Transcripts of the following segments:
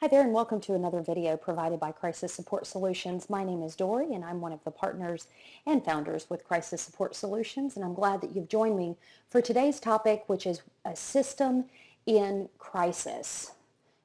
Hi there and welcome to another video provided by Crisis Support Solutions. My name is Dory and I'm one of the partners and founders with Crisis Support Solutions, and I'm glad that you've joined me for today's topic, which is a system in crisis.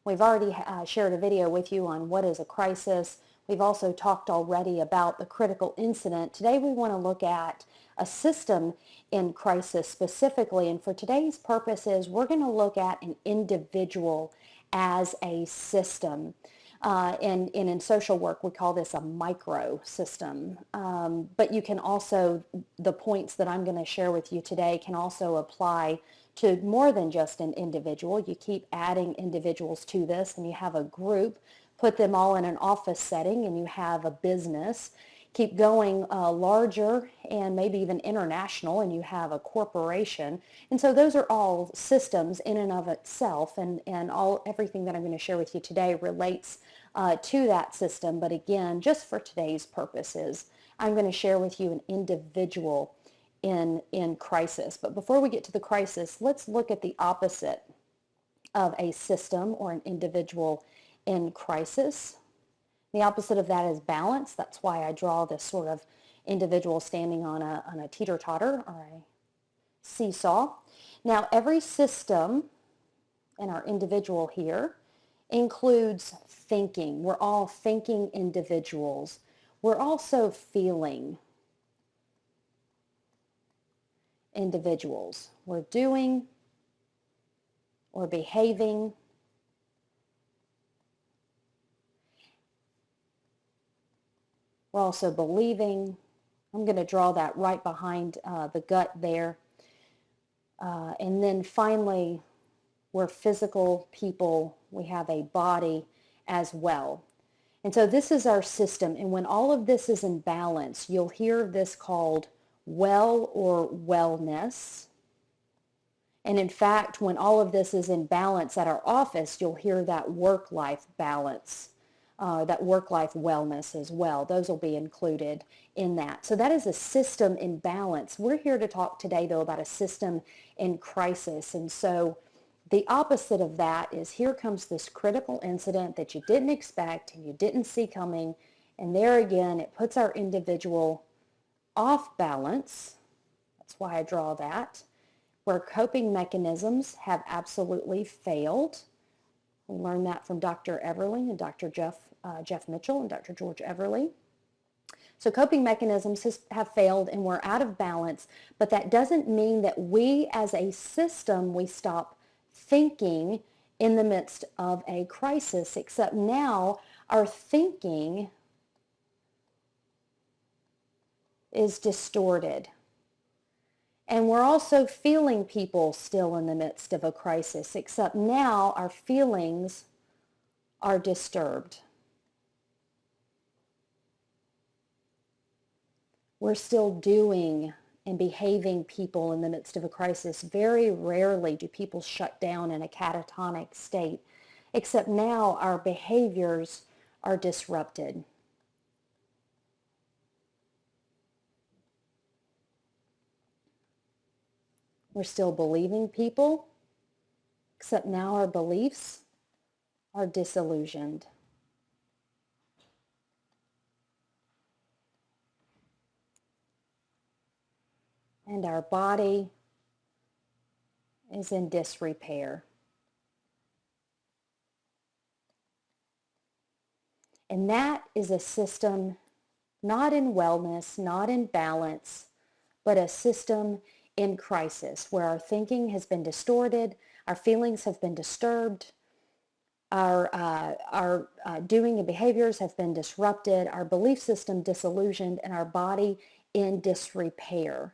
We've already shared a video with you on what is a crisis. We've also talked already about the critical incident. Today we want to look at a system in crisis specifically, and for today's purposes we're going to look at an individual as a system. And in social work, we call this a micro system. But you can also, the points that I'm going to share with you today can also apply to more than just an individual. You keep adding individuals to this and you have a group, put them all in an office setting and you have a business. Keep going larger and maybe even international and you have a corporation. And so those are all systems in and of itself, and everything that I'm going to share with you today relates to that system. But again, just for today's purposes, I'm going to share with you an individual in crisis. But before we get to the crisis, let's look at the opposite of a system or an individual in crisis. The opposite of that is balance. That's why I draw this sort of individual standing on a teeter-totter or a seesaw. Now, every system in our individual here includes thinking. We're all thinking individuals. We're also feeling individuals. We're doing or behaving. We're also believing. I'm going to draw that right behind the gut there. And then finally, we're physical people. We have a body as well. And so this is our system. And when all of this is in balance, you'll hear this called well or wellness. And in fact, when all of this is in balance at our office, you'll hear that work-life balance. That work-life wellness as well. Those will be included in that. So that is a system in balance. We're here to talk today, though, about a system in crisis. And so the opposite of that is here comes this critical incident that you didn't expect and you didn't see coming. And there again, it puts our individual off balance. That's why I draw that. Where coping mechanisms have absolutely failed. We learned that from Dr. Everly and Dr. Jeff Mitchell and Dr. George Everly. So coping mechanisms have failed and we're out of balance, but that doesn't mean that we as a system, we stop thinking in the midst of a crisis, except now our thinking is distorted. And we're also feeling people still in the midst of a crisis, except now our feelings are disturbed. We're still doing and behaving people in the midst of a crisis. Very rarely do people shut down in a catatonic state, except now our behaviors are disrupted. We're still believing people, except now our beliefs are disillusioned. And our body is in disrepair. And that is a system not in wellness, not in balance, but a system in crisis where our thinking has been distorted, our feelings have been disturbed, our doing and behaviors have been disrupted, our belief system disillusioned, and our body in disrepair.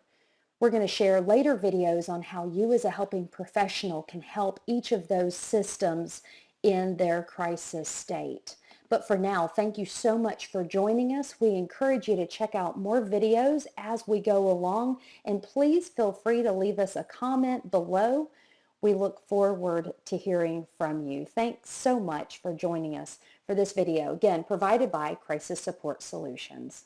We're going to share later videos on how you as a helping professional can help each of those systems in their crisis state. But for now, thank you so much for joining us. We encourage you to check out more videos as we go along, and please feel free to leave us a comment below. We look forward to hearing from you. Thanks so much for joining us for this video, again, provided by Crisis Support Solutions.